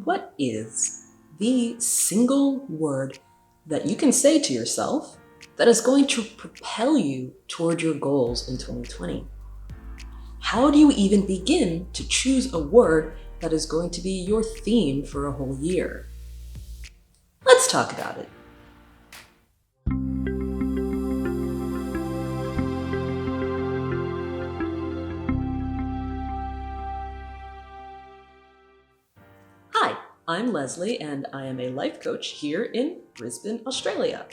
What is the single word that you can say to yourself that is going to propel you toward your goals in 2020? How do you even begin to choose a word that is going to be your theme for a whole year? Let's talk about it. Hi, I'm Leslie and I am a life coach here in Brisbane, Australia.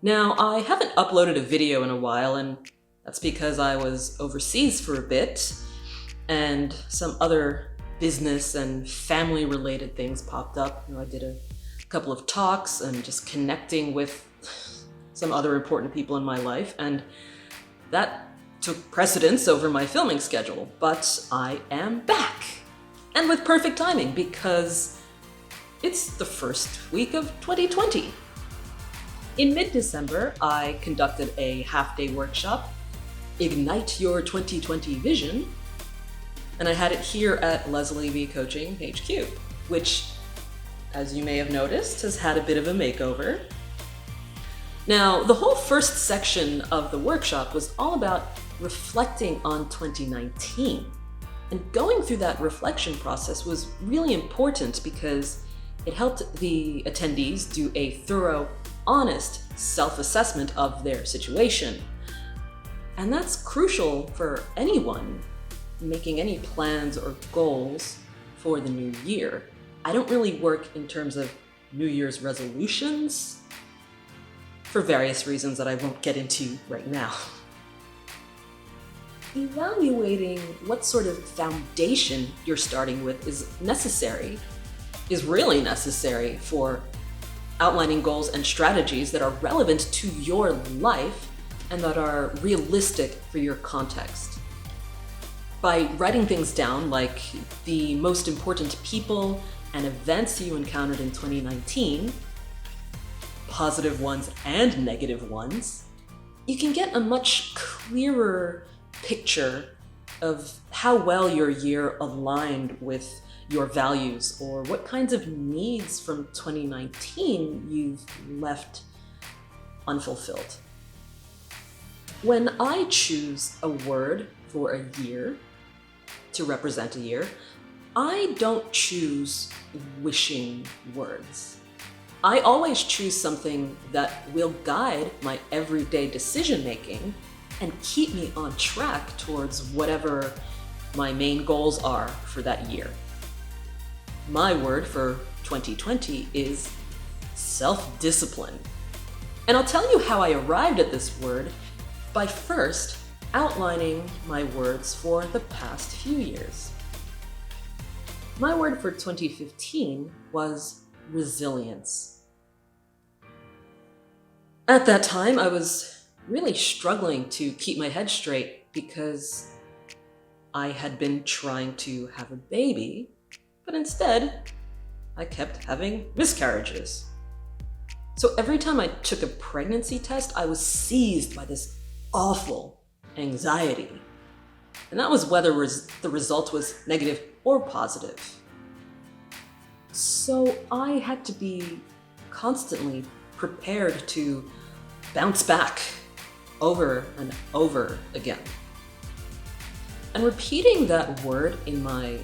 Now, I haven't uploaded a video in a while, and that's because I was overseas for a bit and some other business and family related things popped up. I did a couple of talks and just connecting with some other important people in my life, and that took precedence over my filming schedule. But I am back, and with perfect timing because it's the first week of 2020. In mid-December, I conducted a half-day workshop, Ignite Your 2020 Vision, and I had it here at Leslie V Coaching HQ, which, as you may have noticed, has had a bit of a makeover. Now, the whole first section of the workshop was all about reflecting on 2019. And going through that reflection process was really important because it helped the attendees do a thorough, honest self-assessment of their situation. And that's crucial for anyone making any plans or goals for the new year. I don't really work in terms of New Year's resolutions for various reasons that I won't get into right now. Evaluating what sort of foundation you're starting with is really necessary for outlining goals and strategies that are relevant to your life and that are realistic for your context. By writing things down, like the most important people and events you encountered in 2019, positive ones and negative ones, you can get a much clearer picture of how well your year aligned with your values, or what kinds of needs from 2019 you've left unfulfilled. When I choose a word for a year to represent a year, I don't choose wishing words. I always choose something that will guide my everyday decision making and keep me on track towards whatever my main goals are for that year. My word for 2020 is self-discipline. And I'll tell you how I arrived at this word by first outlining my words for the past few years. My word for 2015 was resilience. At that time, I was really struggling to keep my head straight because I had been trying to have a baby, but instead, I kept having miscarriages. So every time I took a pregnancy test, I was seized by this awful anxiety. And that was whether the result was negative or positive. So I had to be constantly prepared to bounce back over and over again. And repeating that word in my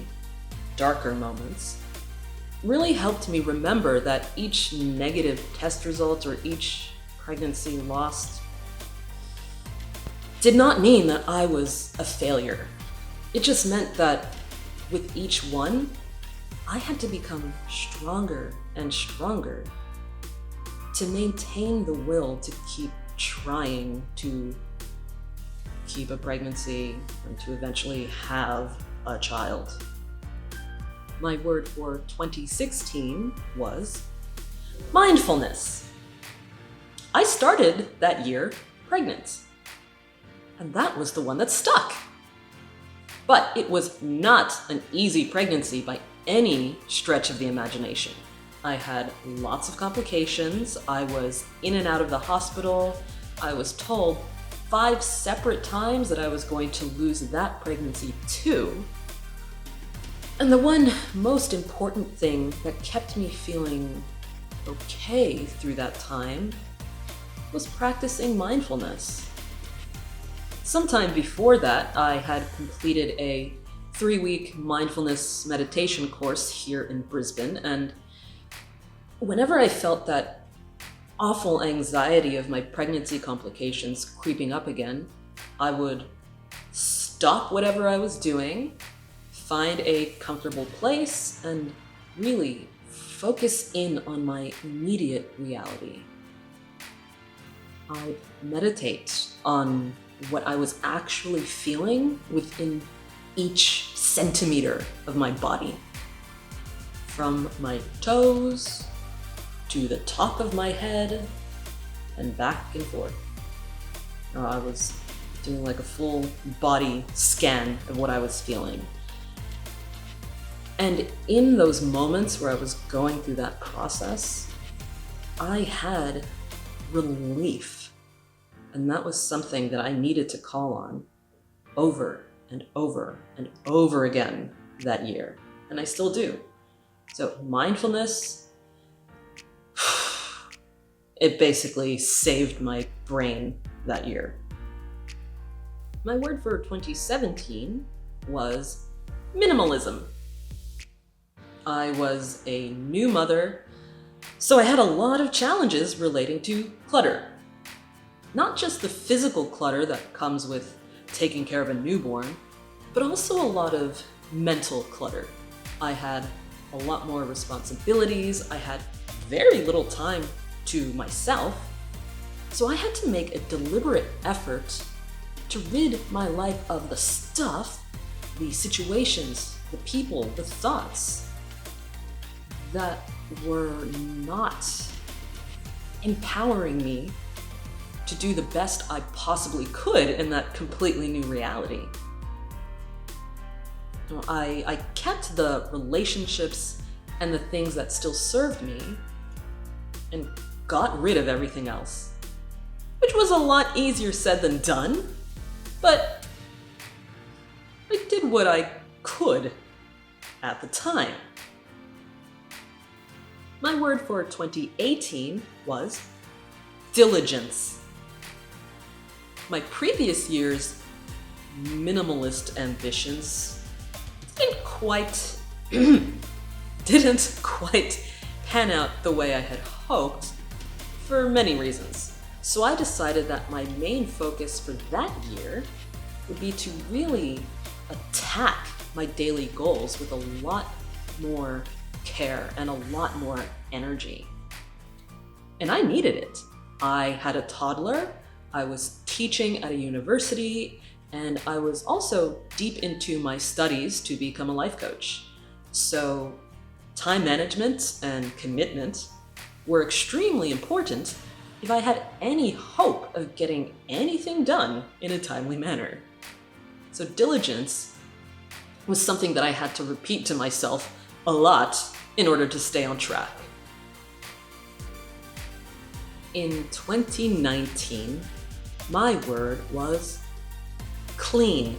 darker moments really helped me remember that each negative test result or each pregnancy lost did not mean that I was a failure. It just meant that with each one, I had to become stronger and stronger to maintain the will to keep trying to keep a pregnancy and to eventually have a child. My word for 2016 was mindfulness. I started that year pregnant, and that was the one that stuck. But it was not an easy pregnancy by any stretch of the imagination. I had lots of complications. I was in and out of the hospital. I was told 5 separate times that I was going to lose that pregnancy too. And the one most important thing that kept me feeling okay through that time was practicing mindfulness. Sometime before that, I had completed a 3-week mindfulness meditation course here in Brisbane, and whenever I felt that awful anxiety of my pregnancy complications creeping up again, I would stop whatever I was doing, find a comfortable place, and really focus in on my immediate reality. I'd meditate on what I was actually feeling within each centimeter of my body. From my toes to the top of my head and back and forth. I was doing like a full body scan of what I was feeling. And in those moments where I was going through that process, I had relief. And that was something that I needed to call on over and over and over again that year. And I still do. So mindfulness, it basically saved my brain that year. My word for 2017 was minimalism. I was a new mother, so I had a lot of challenges relating to clutter. Not just the physical clutter that comes with taking care of a newborn, but also a lot of mental clutter. I had a lot more responsibilities. I had very little time to myself. So I had to make a deliberate effort to rid my life of the stuff, the situations, the people, the thoughts that were not empowering me to do the best I possibly could in that completely new reality. I kept the relationships and the things that still served me and got rid of everything else, which was a lot easier said than done, but I did what I could at the time. My word for 2018 was diligence. My previous year's minimalist ambitions didn't quite pan out the way I had hoped for many reasons. So I decided that my main focus for that year would be to really attack my daily goals with a lot more care and a lot more energy. And I needed it. I had a toddler, I was teaching at a university, and I was also deep into my studies to become a life coach. So time management and commitment were extremely important if I had any hope of getting anything done in a timely manner. So diligence was something that I had to repeat to myself a lot in order to stay on track. In 2019, my word was clean.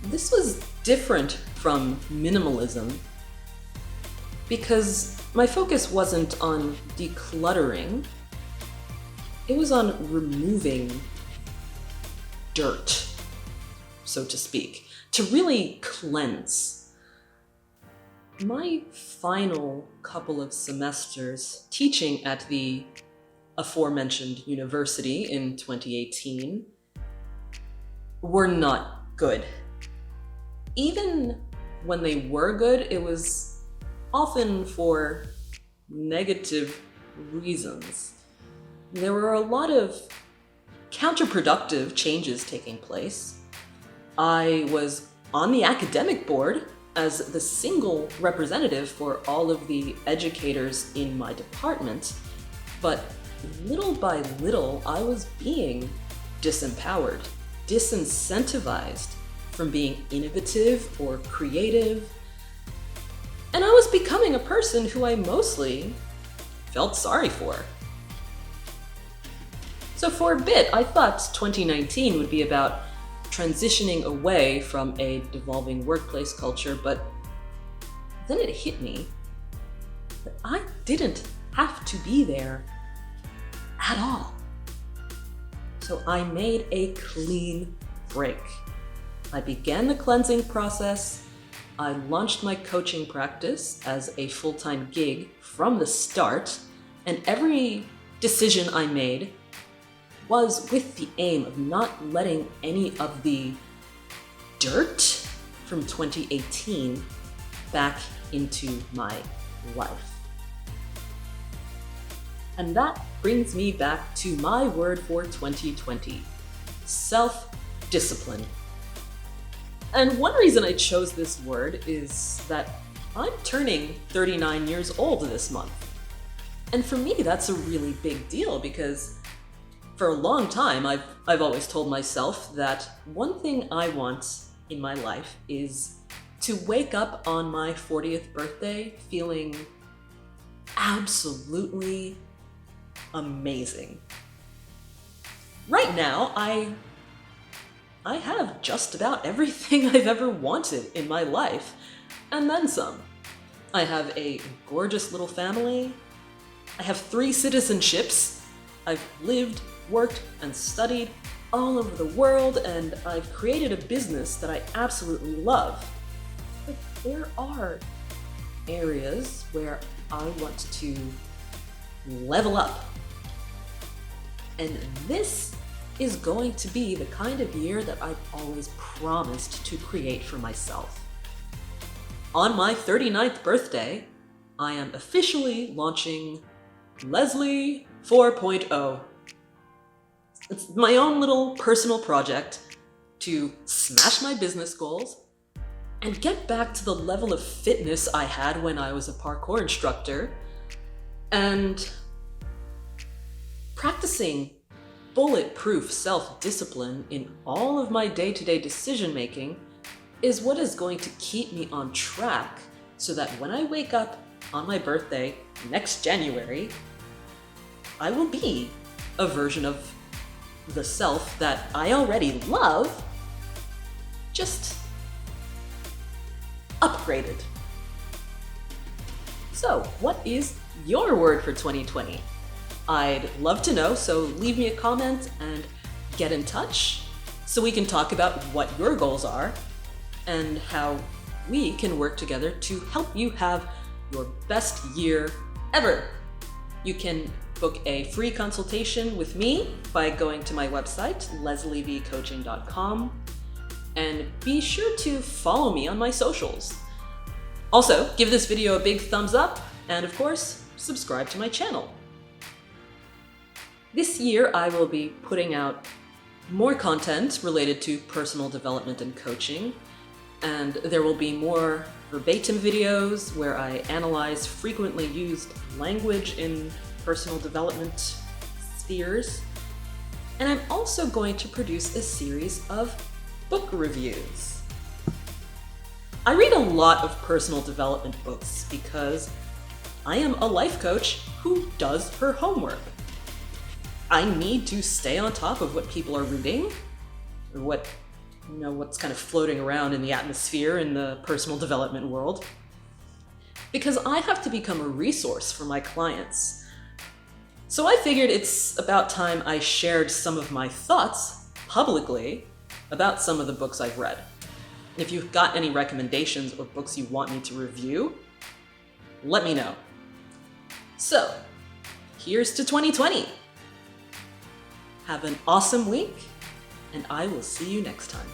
This was different from minimalism because my focus wasn't on decluttering, it was on removing dirt, so to speak, to really cleanse. My final couple of semesters teaching at the aforementioned university in 2018 were not good. Even when they were good, it was often for negative reasons. There were a lot of counterproductive changes taking place. I was on the academic board as the single representative for all of the educators in my department, but little by little, I was being disempowered, disincentivized from being innovative or creative, and I was becoming a person who I mostly felt sorry for. So for a bit, I thought 2019 would be about transitioning away from a devolving workplace culture, but then it hit me that I didn't have to be there at all. So I made a clean break. I began the cleansing process. I launched my coaching practice as a full-time gig from the start, and every decision I made was with the aim of not letting any of the dirt from 2018 back into my life. And that brings me back to my word for 2020, self-discipline. And one reason I chose this word is that I'm turning 39 years old this month. And for me, that's a really big deal because for a long time, I've always told myself that one thing I want in my life is to wake up on my 40th birthday feeling absolutely amazing. Right now, I have just about everything I've ever wanted in my life, and then some. I have a gorgeous little family. I have 3 citizenships. I've lived, worked, and studied all over the world, and I've created a business that I absolutely love. But there are areas where I want to level up. And this is going to be the kind of year that I've always promised to create for myself. On my 39th birthday, I am officially launching Leslie 4.0. It's my own little personal project to smash my business goals and get back to the level of fitness I had when I was a parkour instructor, and practicing bulletproof self-discipline in all of my day-to-day decision-making is what is going to keep me on track so that when I wake up on my birthday next January, I will be a version of the self that I already love, just upgraded. So, what is your word for 2020? I'd love to know, so leave me a comment and get in touch so we can talk about what your goals are and how we can work together to help you have your best year ever. You can book a free consultation with me by going to my website, leslievcoaching.com, and be sure to follow me on my socials. Also, give this video a big thumbs up, and of course, subscribe to my channel. This year, I will be putting out more content related to personal development and coaching, and there will be more verbatim videos where I analyze frequently used language in personal development spheres. And I'm also going to produce a series of book reviews. I read a lot of personal development books because I am a life coach who does her homework. I need to stay on top of what people are reading, or what's kind of floating around in the atmosphere in the personal development world, because I have to become a resource for my clients. So I figured it's about time I shared some of my thoughts publicly about some of the books I've read. If you've got any recommendations or books you want me to review, let me know. So, here's to 2020. Have an awesome week, and I will see you next time.